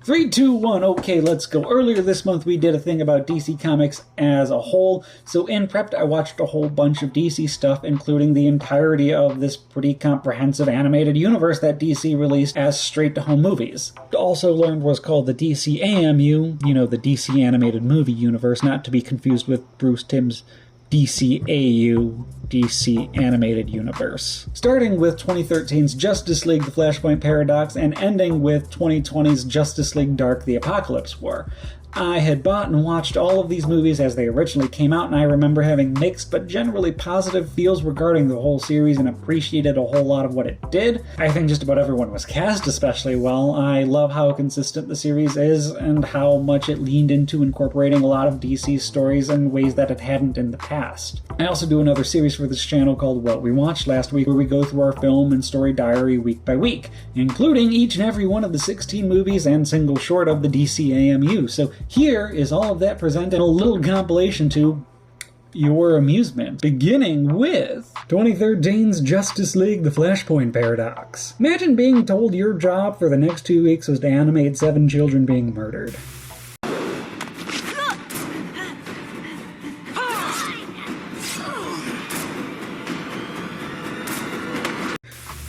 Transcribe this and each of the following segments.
3, 2, 1, okay, let's go. Earlier this month we did a thing about DC Comics as a whole, so in prep I watched a whole bunch of DC stuff, including the entirety of this pretty comprehensive animated universe that DC released as straight-to-home movies. Also learned was called the DCAMU, you know, the DC Animated Movie Universe, not to be confused with Bruce Timm's DCAU, DC Animated Universe. Starting with 2013's Justice League The Flashpoint Paradox and ending with 2020's Justice League Dark The Apokalips War. I had bought and watched all of these movies as they originally came out, and I remember having mixed but generally positive feels regarding the whole series and appreciated a whole lot of what it did. I think just about everyone was cast especially well. I love how consistent the series is and how much it leaned into incorporating a lot of DC's stories in ways that it hadn't in the past. I also do another series for this channel called What We Watched Last Week, where we go through our film and story diary week by week, including each and every one of the 16 movies and single short of the DCAMU. So here is all of that presented in a little compilation to your amusement, beginning with 2013's Justice League The Flashpoint Paradox. Imagine being told your job for the next 2 weeks was to animate 7 children being murdered.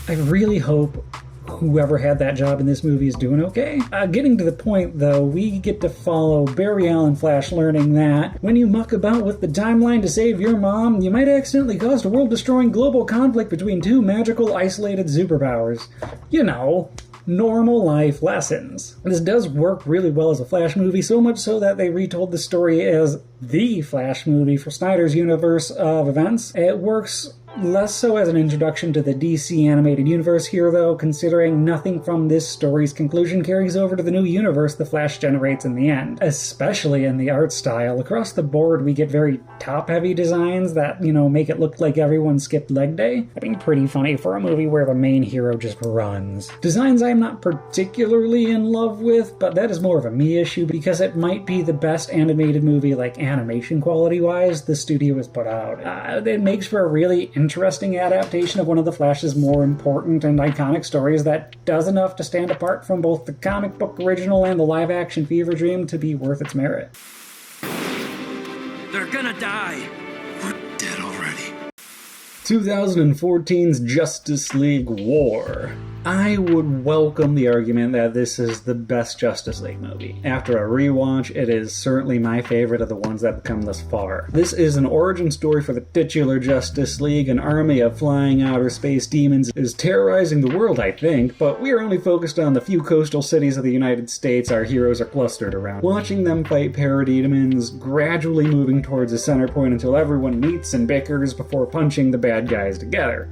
I really hope whoever had that job in this movie is doing okay. Getting to the point, though, we get to follow Barry Allen Flash learning that when you muck about with the timeline to save your mom, you might accidentally cause a world-destroying global conflict between 2 magical, isolated superpowers. You know, normal life lessons. This does work really well as a Flash movie, so much so that they retold the story as the Flash movie for Snyder's universe of events. It works less so as an introduction to the DC animated universe here, though, considering nothing from this story's conclusion carries over to the new universe the Flash generates in the end, especially in the art style. Across the board, we get very top-heavy designs that, you know, make it look like everyone skipped leg day. I mean, pretty funny for a movie where the main hero just runs. Designs I'm not particularly in love with, but that is more of a me issue because it might be the best animated movie, like animation quality-wise, the studio has put out. It makes for a really interesting adaptation of one of the Flash's more important and iconic stories that does enough to stand apart from both the comic book original and the live-action fever dream to be worth its merit. They're gonna die. We're dead already. 2014's Justice League War. I would welcome the argument that this is the best Justice League movie. After a rewatch, it is certainly my favorite of the ones that have come thus far. This is an origin story for the titular Justice League. An army of flying outer space demons is terrorizing the world, I think, but we are only focused on the few coastal cities of the United States our heroes are clustered around. Watching them fight parademons, gradually moving towards a center point until everyone meets and bickers before punching the bad guys together.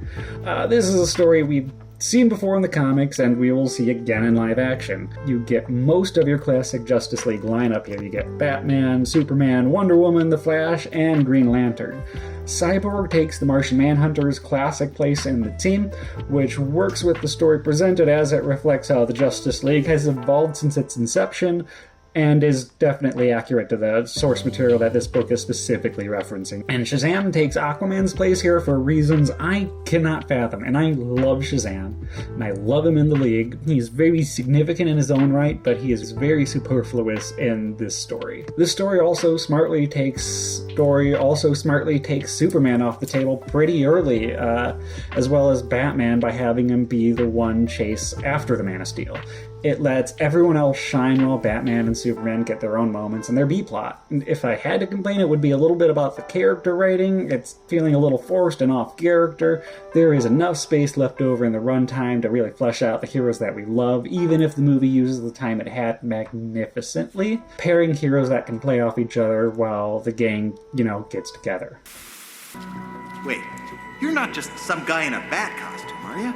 This is a story we've seen before in the comics, and we will see again in live action. You get most of your classic Justice League lineup here. You get Batman, Superman, Wonderwoman, The Flash, and Green Lantern. Cyborg takes the Martian Manhunter's classic place in the team, which works with the story presented as it reflects how the Justice League has evolved since its inception, and is definitely accurate to the source material that this book is specifically referencing. And Shazam takes Aquaman's place here for reasons I cannot fathom, and I love Shazam, and I love him in the League. He's very significant in his own right, but he is very superfluous in this story. This story also smartly takes Superman off the table pretty early, as well as Batman, by having him be the one chase after the Man of Steel. It lets everyone else shine while Batman and Superman get their own moments and their B-plot. And if I had to complain, it would be a little bit about the character writing. It's feeling a little forced and off character. There is enough space left over in the runtime to really flesh out the heroes that we love, even if the movie uses the time it had magnificently, pairing heroes that can play off each other while the gang, gets together. Wait, you're not just some guy in a bat costume, are you?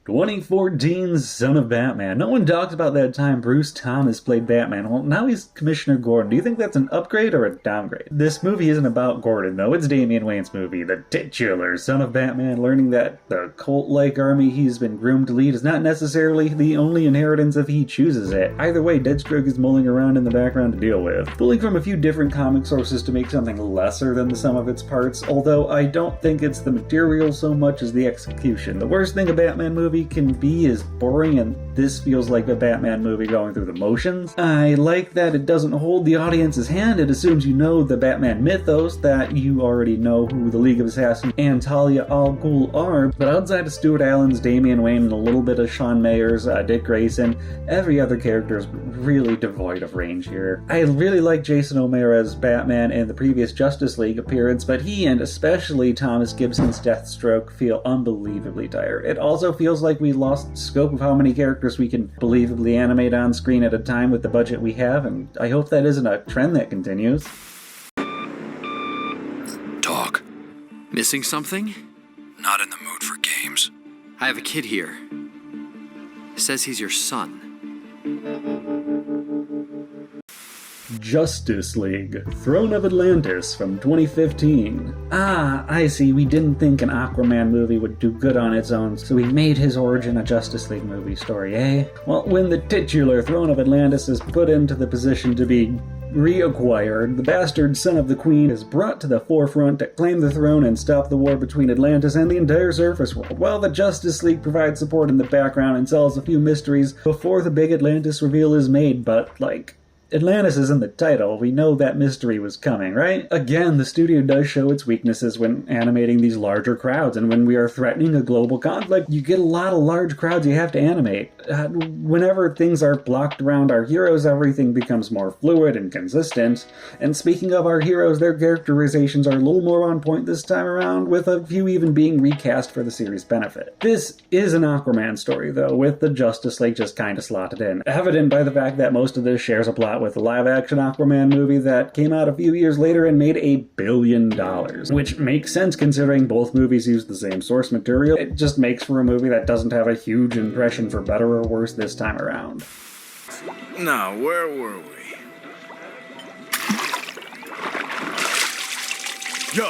2014's Son of Batman. No one talks about that time Bruce Thomas played Batman. Well, now he's Commissioner Gordon. Do you think that's an upgrade or a downgrade? This movie isn't about Gordon, though. It's Damian Wayne's movie, the titular Son of Batman, learning that the cult-like army he's been groomed to lead is not necessarily the only inheritance if he chooses it. Either way, Deathstroke is mulling around in the background to deal with, pulling from a few different comic sources to make something lesser than the sum of its parts, although I don't think it's the material so much as the execution. The worst thing a Batman movie can be is boring, and this feels like a Batman movie going through the motions. I like that it doesn't hold the audience's hand. It assumes you know the Batman mythos, that you already know who the League of Assassins and Talia al Ghul are, but outside of Stuart Allen's Damian Wayne and a little bit of Sean Mayer's Dick Grayson, every other character is really devoid of range here. I really like Jason O'Mara's Batman in the previous Justice League appearance, but he and especially Thomas Gibson's Deathstroke feel unbelievably tired. It also feels like we lost scope of how many characters we can believably animate on screen at a time with the budget we have, and I hope that isn't a trend that continues. Talk. Missing something? Not in the mood for games. I have a kid here. Says he's your son. Justice League, Throne of Atlantis from 2015. Ah, I see, we didn't think an Aquaman movie would do good on its own, so we made his origin a Justice League movie story, eh? Well, when the titular Throne of Atlantis is put into the position to be reacquired, the bastard son of the Queen is brought to the forefront to claim the throne and stop the war between Atlantis and the entire surface world, while the Justice League provides support in the background and solves a few mysteries before the big Atlantis reveal is made, but, like, Atlantis is in the title. We know that mystery was coming, right? Again, the studio does show its weaknesses when animating these larger crowds, and when we are threatening a global conflict, you get a lot of large crowds you have to animate. Whenever things are blocked around our heroes, everything becomes more fluid and consistent. And speaking of our heroes, their characterizations are a little more on point this time around, with a few even being recast for the series' benefit. This is an Aquaman story, though, with the Justice League just kinda slotted in, evident by the fact that most of this shares a plot with the live-action Aquaman movie that came out a few years later and made $1 billion, which makes sense considering both movies use the same source material. It just makes for a movie that doesn't have a huge impression for better or worse this time around. Now, where were we? Yo!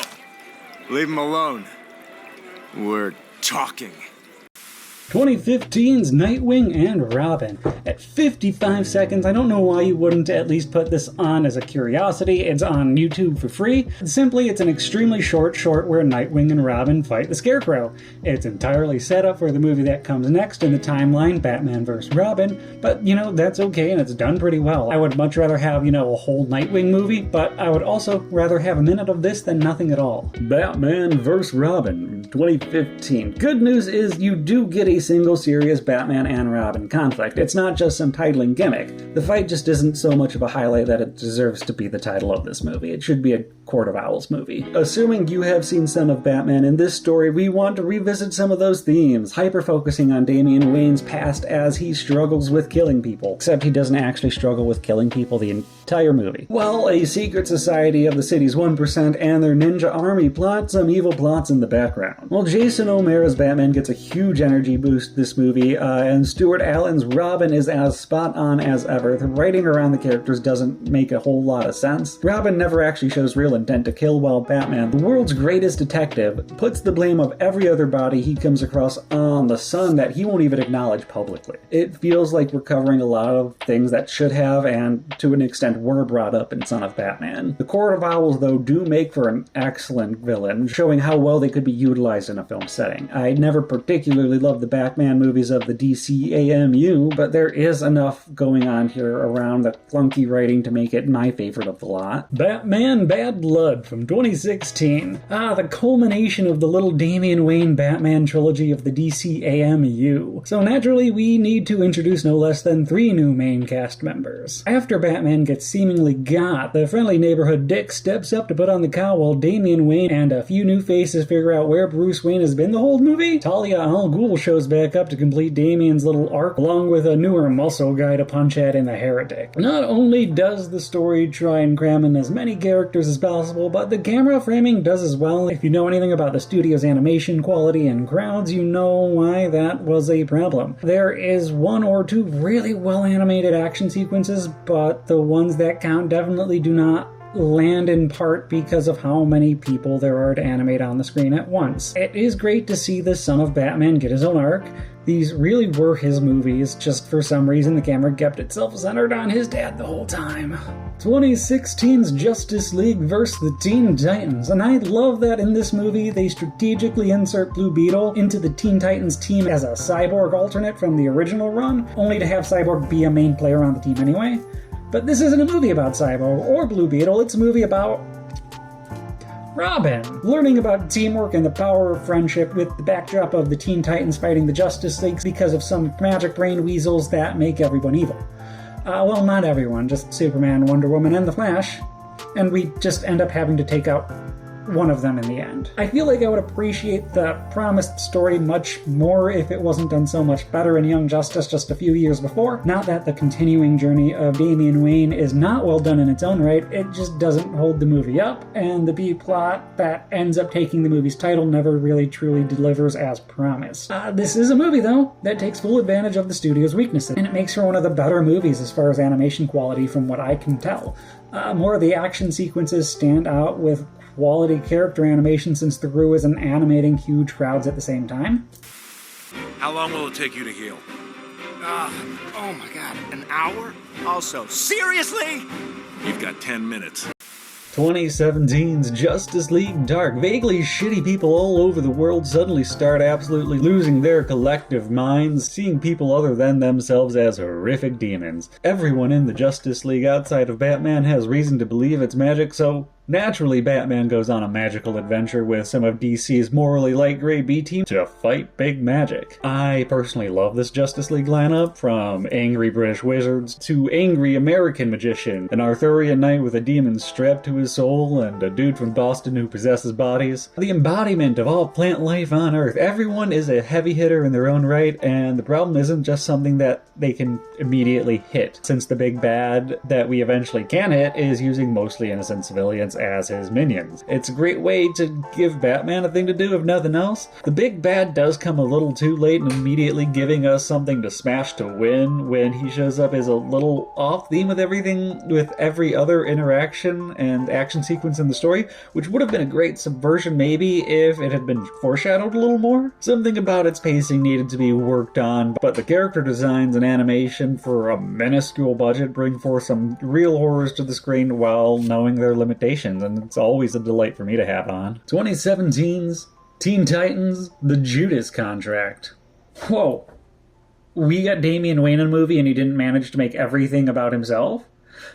Leave him alone. We're talking. 2015's Nightwing and Robin. At 55 seconds, I don't know why you wouldn't at least put this on as a curiosity. It's on YouTube for free. Simply, it's an extremely short where Nightwing and Robin fight the Scarecrow. It's entirely set up for the movie that comes next in the timeline, Batman vs. Robin, but, that's okay and it's done pretty well. I would much rather have, a whole Nightwing movie, but I would also rather have a minute of this than nothing at all. Batman vs. Robin, 2015. Good news is you do get a single serious Batman and Robin conflict. It's not just some titling gimmick. The fight just isn't so much of a highlight that it deserves to be the title of this movie. It should be a Court of Owls movie. Assuming you have seen Son of Batman, in this story we want to revisit some of those themes, hyper-focusing on Damian Wayne's past as he struggles with killing people. Except he doesn't actually struggle with killing people the entire movie. While a secret society of the city's 1% and their ninja army plot some evil plots in the background. Well, Jason O'Mara's Batman gets a huge energy boost this movie, and Stuart Allen's Robin is as spot on as ever. The writing around the characters doesn't make a whole lot of sense. Robin never actually shows real intent to kill, while Batman, the world's greatest detective, puts the blame of every other body he comes across on the son that he won't even acknowledge publicly. It feels like we're covering a lot of things that should have, and to an extent were brought up in Son of Batman. The Court of Owls, though, do make for an excellent villain, showing how well they could be utilized in a film setting. I never particularly loved the Batman movies of the DCAMU, but there is enough going on here around the clunky writing to make it my favorite of the lot. Batman Bad Blood from 2016. The culmination of the little Damian Wayne Batman trilogy of the DCAMU. So naturally, we need to introduce no less than 3 new main cast members. After Batman gets seemingly got, the friendly neighborhood Dick steps up to put on the cowl while Damian Wayne and a few new faces figure out where Bruce Wayne has been the whole movie. Talia al Ghul shows shows back up to complete Damien's little arc, along with a newer muscle guy to punch at in the Heretic. Not only does the story try and cram in as many characters as possible, but the camera framing does as well. If you know anything about the studio's animation quality and crowds, you know why that was a problem. There is one or two really well animated action sequences, but the ones that count definitely do not land in part because of how many people there are to animate on the screen at once. It is great to see the son of Batman get his own arc. These really were his movies, just for some reason the camera kept itself centered on his dad the whole time. 2016's Justice League vs. the Teen Titans, and I love that in this movie they strategically insert Blue Beetle into the Teen Titans team as a Cyborg alternate from the original run, only to have Cyborg be a main player on the team anyway. But this isn't a movie about Cyborg or Blue Beetle, it's a movie about Robin. Learning about teamwork and the power of friendship with the backdrop of the Teen Titans fighting the Justice League because of some magic brain weasels that make everyone evil. Well, not everyone, just Superman, Wonderwoman, and the Flash. And we just end up having to take out one of them in the end. I feel like I would appreciate the promised story much more if it wasn't done so much better in Young Justice just a few years before. Not that the continuing journey of Damian Wayne is not well done in its own right, it just doesn't hold the movie up, and the B-plot that ends up taking the movie's title never really truly delivers as promised. This is a movie, though, that takes full advantage of the studio's weaknesses, and it makes for one of the better movies as far as animation quality from what I can tell. More of the action sequences stand out with quality character animation since the crew isn't animating huge crowds at the same time. How long will it take you to heal? Oh my god, an hour? Also, seriously? You've got 10 minutes. 2017's Justice League Dark. Vaguely shitty people all over the world suddenly start absolutely losing their collective minds, seeing people other than themselves as horrific demons. Everyone in the Justice League outside of Batman has reason to believe it's magic, so naturally, Batman goes on a magical adventure with some of DC's morally light gray B-team to fight big magic. I personally love this Justice League lineup, from angry British wizards to angry American magician, an Arthurian knight with a demon strapped to his soul, and a dude from Boston who possesses bodies. The embodiment of all plant life on Earth. Everyone is a heavy hitter in their own right, and the problem isn't just something that they can immediately hit, since the big bad that we eventually can hit is using mostly innocent civilians as his minions. It's a great way to give Batman a thing to do if nothing else. The big bad does come a little too late in immediately giving us something to smash to win when he shows up as a little off theme with everything, with every other interaction and action sequence in the story, which would have been a great subversion maybe if it had been foreshadowed a little more. Something about its pacing needed to be worked on, but the character designs and animation for a minuscule budget bring forth some real horrors to the screen while knowing their limitations, and it's always a delight for me to have on. 2017's Teen Titans, The Judas Contract. Whoa. We got Damian Wayne in a movie and he didn't manage to make everything about himself?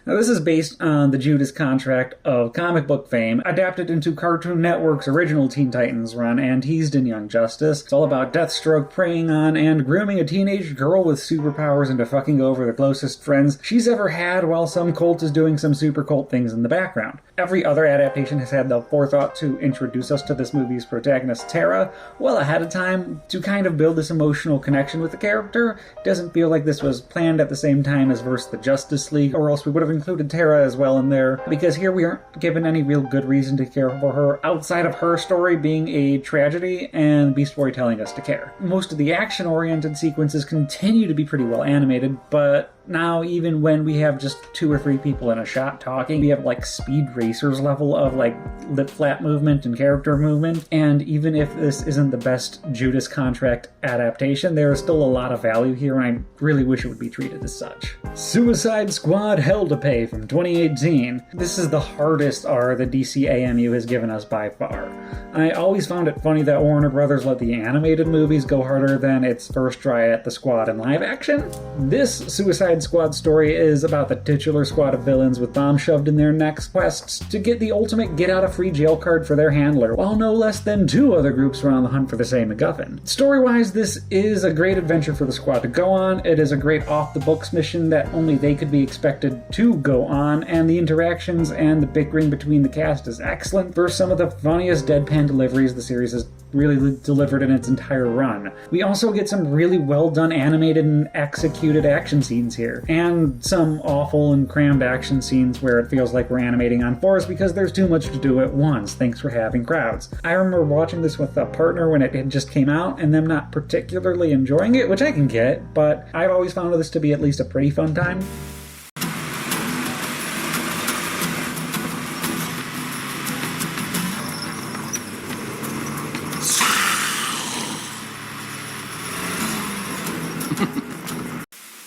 Now, this is based on the Judas Contract of comic book fame, adapted into Cartoon Network's original Teen Titans run and teased in Young Justice. It's all about Deathstroke preying on and grooming a teenage girl with superpowers into fucking over the closest friends she's ever had while some cult is doing some super cult things in the background. Every other adaptation has had the forethought to introduce us to this movie's protagonist, Tara, well ahead of time to kind of build this emotional connection with the character. It doesn't feel like this was planned at the same time as versus the Justice League, or else we would have included Tara as well in there, because here we aren't given any real good reason to care for her outside of her story being a tragedy and Beast Boy telling us to care. Most of the action-oriented sequences continue to be pretty well animated, but now even when we have just 2 or 3 people in a shot talking, we have like Speed Racers level of like lip flap movement and character movement, and even if this isn't the best Judas Contract adaptation, there is still a lot of value here, and I really wish it would be treated as such. Suicide Squad Hell to Pay from 2018. This is the hardest R the DCAMU has given us by far. I always found it funny that Warner Brothers let the animated movies go harder than its first try at the Squad in live action. This Suicide Squad story is about the titular squad of villains with bombs shoved in their necks, quests to get the ultimate get-out-of-free-jail card for their handler, while no less than 2 other groups are on the hunt for the same MacGuffin. Story-wise, this is a great adventure for the squad to go on. It is a great off-the-books mission that only they could be expected to go on, and the interactions and the bickering between the cast is excellent for some of the funniest deadpan deliveries the series has really delivered in its entire run. We also get some really well done animated and executed action scenes here, and some awful and crammed action scenes where it feels like we're animating on fours because there's too much to do at once. Thanks for having crowds. I remember watching this with a partner when it had just came out and them not particularly enjoying it, which I can get, but I've always found this to be at least a pretty fun time.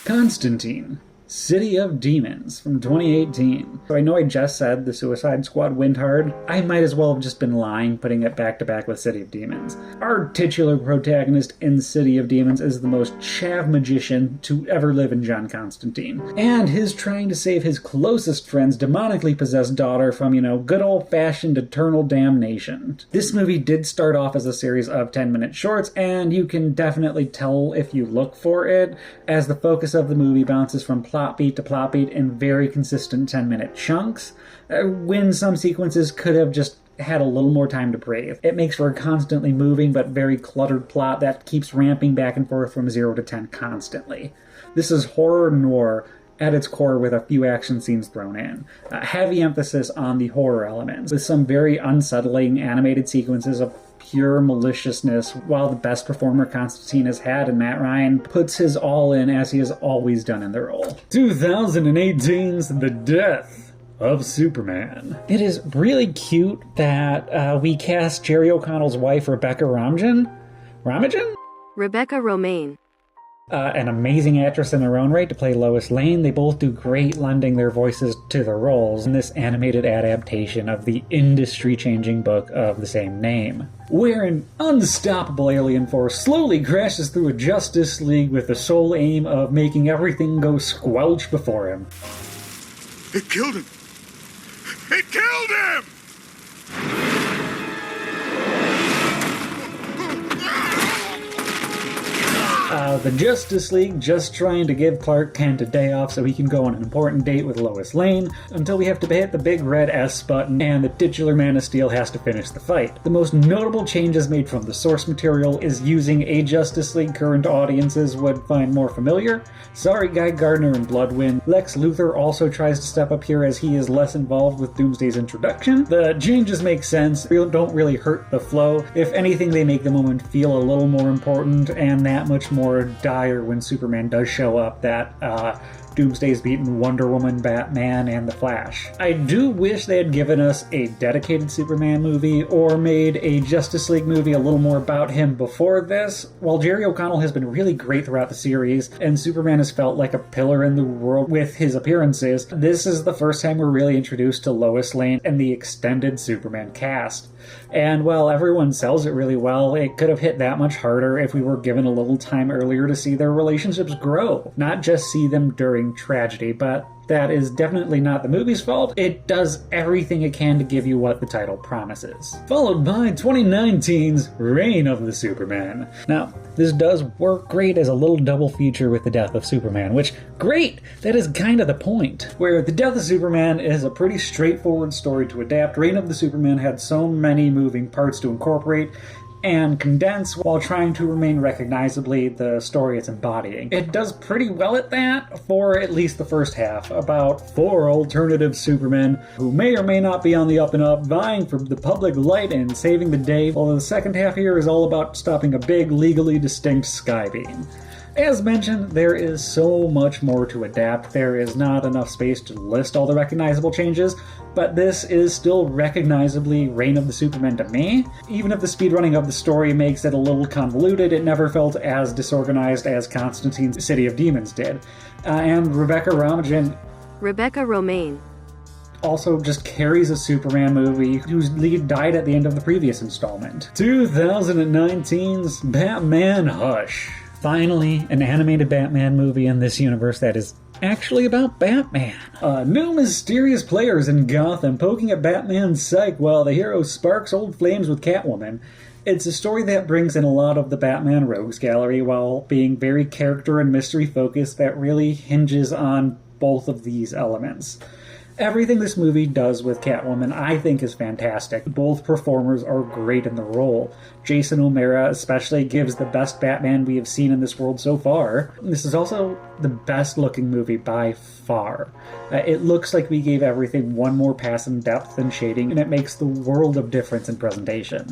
Constantine, City of Demons from 2018. So I know I just said the Suicide Squad went hard. I might as well have just been lying, putting it back to back with City of Demons. Our titular protagonist in City of Demons is the most chav magician to ever live in John Constantine. And his trying to save his closest friend's demonically possessed daughter from, good old-fashioned eternal damnation. This movie did start off as a series of 10-minute shorts, and you can definitely tell if you look for it, as the focus of the movie bounces from plot beat to plot beat in very consistent 10-minute chunks, when some sequences could have just had a little more time to breathe. It makes for a constantly moving but very cluttered plot that keeps ramping back and forth from 0 to 10 constantly. This is horror noir at its core with a few action scenes thrown in. A heavy emphasis on the horror elements, with some very unsettling animated sequences of pure maliciousness, while the best performer Constantine has had in Matt Ryan puts his all in as he has always done in the role. 2018's The Death of Superman. It is really cute that we cast Jerry O'Connell's wife, Rebecca Romijn? Rebecca Romijn. An amazing actress in their own right to play Lois Lane. They both do great lending their voices to the roles in this animated adaptation of the industry-changing book of the same name, where an unstoppable alien force slowly crashes through a Justice League with the sole aim of making everything go squelch before him. It killed him! It killed him! The Justice League just trying to give Clark Kent a day off so he can go on an important date with Lois Lane, until we have to hit the big red S button and the titular Man of Steel has to finish the fight. The most notable changes made from the source material is using a Justice League current audiences would find more familiar. Sorry Guy Gardner and Bloodwind. Lex Luthor also tries to step up here as he is less involved with Doomsday's introduction. The changes make sense, don't really hurt the flow. If anything, they make the moment feel a little more important and that much more dire when Superman does show up, that Doomsday's beaten Wonder Woman, Batman, and The Flash. I do wish they had given us a dedicated Superman movie or made a Justice League movie a little more about him before this. While Jerry O'Connell has been really great throughout the series, and Superman has felt like a pillar in the world with his appearances, this is the first time we're really introduced to Lois Lane and the extended Superman cast. And while everyone sells it really well, it could have hit that much harder if we were given a little time earlier to see their relationships grow. Not just see them during tragedy, but that is definitely not the movie's fault. It does everything it can to give you what the title promises. Followed by 2019's Reign of the Superman. Now, this does work great as a little double feature with The Death of Superman, which, great! That is kind of the point. Where The Death of Superman is a pretty straightforward story to adapt, Reign of the Superman had so many moving parts to incorporate and condense while trying to remain recognizably the story it's embodying. It does pretty well at that, for at least the first half, about 4 alternative Supermen who may or may not be on the up and up, vying for the public light and saving the day, while the second half here is all about stopping a big, legally distinct skybeam. As mentioned, there is so much more to adapt. There is not enough space to list all the recognizable changes, but this is still recognizably Reign of the Superman to me. Even if the speedrunning of the story makes it a little convoluted, it never felt as disorganized as Constantine's City of Demons did. And Rebecca Romijn also just carries a Superman movie whose lead died at the end of the previous installment. 2019's Batman Hush. Finally, an animated Batman movie in this universe that is actually about Batman. New mysterious players in Gotham poking at Batman's psyche while the hero sparks old flames with Catwoman. It's a story that brings in a lot of the Batman rogues gallery while being very character and mystery focused that really hinges on both of these elements. Everything this movie does with Catwoman I think is fantastic. Both performers are great in the role. Jason O'Mara especially gives the best Batman we have seen in this world so far. This is also the best looking movie by far. It looks like we gave everything one more pass in depth and shading, and it makes the world of difference in presentation.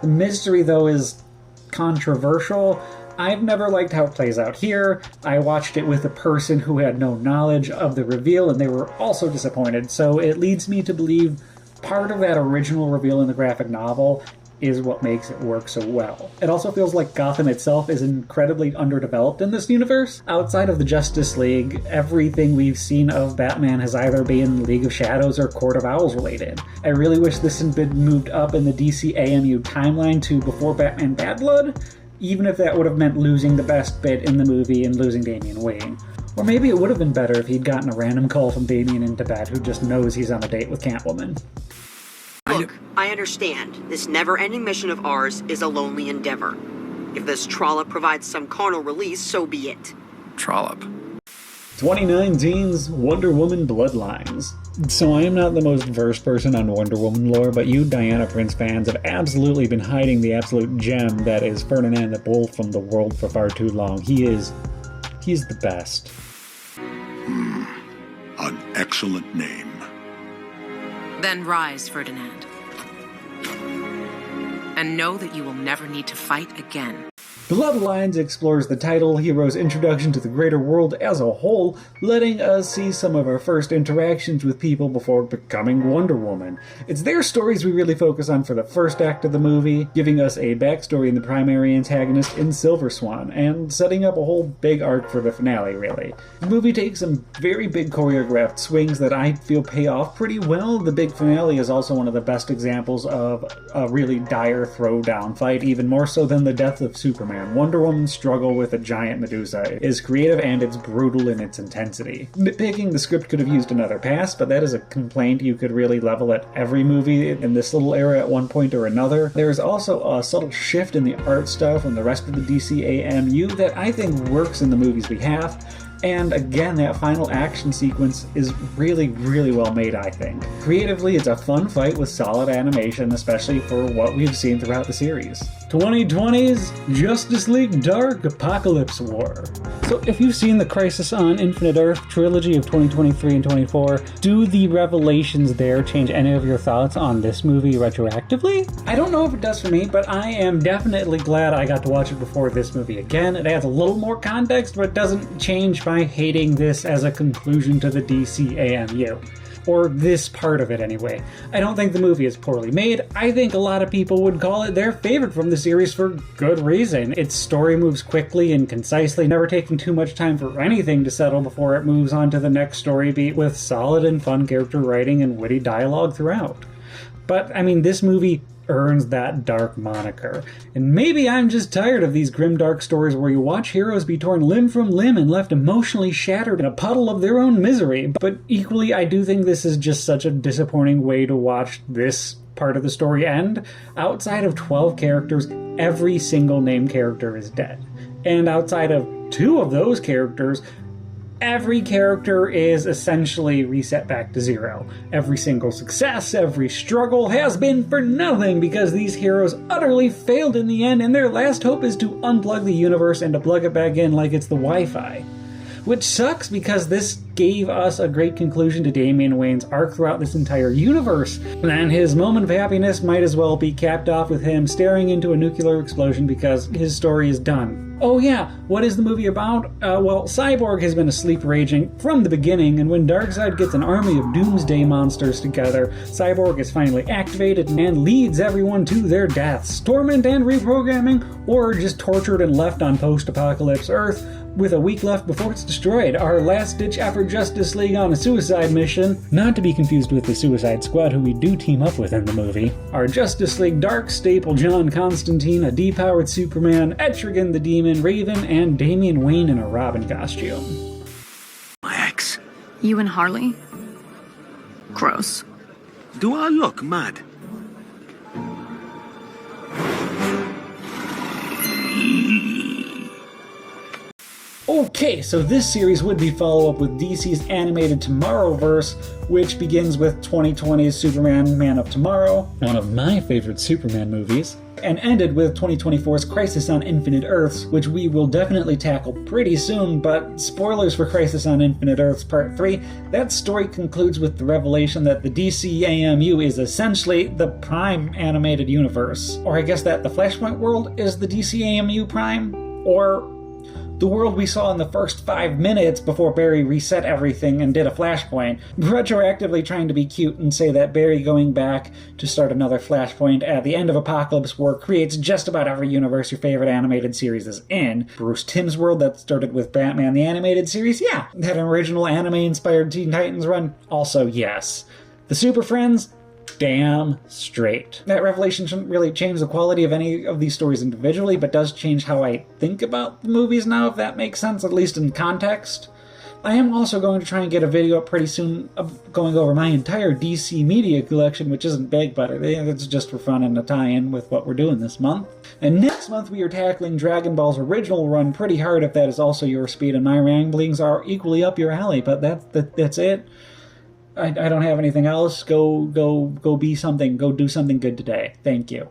The mystery though is controversial. I've never liked how it plays out here. I watched it with a person who had no knowledge of the reveal, and they were also disappointed, so it leads me to believe part of that original reveal in the graphic novel is what makes it work so well. It also feels like Gotham itself is incredibly underdeveloped in this universe. Outside of the Justice League, everything we've seen of Batman has either been League of Shadows or Court of Owls related. I really wish this had been moved up in the DCAMU timeline to before Batman Bad Blood, even if that would have meant losing the best bit in the movie and losing Damian Wayne. Or maybe it would have been better if he'd gotten a random call from Damian in Tibet who just knows he's on a date with Catwoman. Look, I understand. This never-ending mission of ours is a lonely endeavor. If this trollop provides some carnal release, so be it. Trollop. 2019's Wonderwoman Bloodlines. So I am not the most versed person on Wonder Woman lore, but you Diana Prince fans have absolutely been hiding the absolute gem that is Ferdinand the Bull from the world for far too long. He's the best. An excellent name. Then rise, Ferdinand. And know that you will never need to fight again. Bloodlines explores the title hero's introduction to the greater world as a whole, letting us see some of our first interactions with people before becoming Wonder Woman. It's their stories we really focus on for the first act of the movie, giving us a backstory in the primary antagonist in Silver Swan, and setting up a whole big arc for the finale, really. The movie takes some very big choreographed swings that I feel pay off pretty well. The big finale is also one of the best examples of a really dire throwdown fight, even more so than the death of Superman. Wonder Woman's struggle with a giant Medusa is creative and it's brutal in its intensity. Nitpicking, the script could have used another pass, but that is a complaint you could really level at every movie in this little era at one point or another. There's also a subtle shift in the art style from the rest of the DCAMU that I think works in the movie's behalf. And again, that final action sequence is really, really well made, I think. Creatively, it's a fun fight with solid animation, especially for what we've seen throughout the series. 2020's Justice League Dark Apokalips War. So if you've seen the Crisis on Infinite Earth trilogy of 2023 and 24, do the revelations there change any of your thoughts on this movie retroactively? I don't know if it does for me, but I am definitely glad I got to watch it before this movie again. It adds a little more context, but it doesn't change my hating this as a conclusion to the DCAMU. Or this part of it anyway. I don't think the movie is poorly made. I think a lot of people would call it their favorite from the series for good reason. Its story moves quickly and concisely, never taking too much time for anything to settle before it moves on to the next story beat with solid and fun character writing and witty dialogue throughout. But, I mean, this movie earns that dark moniker. And maybe I'm just tired of these grim dark stories where you watch heroes be torn limb from limb and left emotionally shattered in a puddle of their own misery. But equally, I do think this is just such a disappointing way to watch this part of the story end. Outside of 12 characters, every single named character is dead. And outside of 2 of those characters, every character is essentially reset back to 0. Every single success, every struggle has been for nothing because these heroes utterly failed in the end and their last hope is to unplug the universe and to plug it back in like it's the Wi-Fi. Which sucks because this gave us a great conclusion to Damian Wayne's arc throughout this entire universe. And his moment of happiness might as well be capped off with him staring into a nuclear explosion because his story is done. Oh yeah, what is the movie about? Well, Cyborg has been asleep raging from the beginning, and when Darkseid gets an army of doomsday monsters together, Cyborg is finally activated and leads everyone to their deaths, torment and reprogramming, or just tortured and left on post-apocalypse Earth with a week left before it's destroyed. Our last-ditch effort Justice League on a suicide mission, not to be confused with the Suicide Squad who we do team up with in the movie. Our Justice League Dark staple John Constantine, a depowered Superman, Etrigan the Demon, Raven, and Damian Wayne in a Robin costume. My ex. You and Harley? Gross. Do I look mad? Okay, so this series would be follow-up with DC's animated Tomorrowverse, which begins with 2020's Superman Man of Tomorrow, one of my favorite Superman movies, and ended with 2024's Crisis on Infinite Earths, which we will definitely tackle pretty soon, but spoilers for Crisis on Infinite Earths Part 3, that story concludes with the revelation that the DCAMU is essentially the Prime animated universe. Or I guess that the Flashpoint world is the DCAMU Prime? Or the world we saw in the first 5 minutes before Barry reset everything and did a Flashpoint, retroactively trying to be cute and say that Barry going back to start another Flashpoint at the end of Apokalips War creates just about every universe your favorite animated series is in. Bruce Timm's world that started with Batman the Animated Series, yeah. That original anime-inspired Teen Titans run, also yes. The Super Friends, damn straight. That revelation shouldn't really change the quality of any of these stories individually, but does change how I think about the movies now, if that makes sense, at least in context. I am also going to try and get a video up pretty soon of going over my entire DC media collection, which isn't big, but it's just for fun and a tie-in with what we're doing this month. And next month we are tackling Dragon Ball's original run pretty hard, if that is also your speed, and my ramblings are equally up your alley, but that's it. I don't have anything else. Go be something. Go do something good today. Thank you.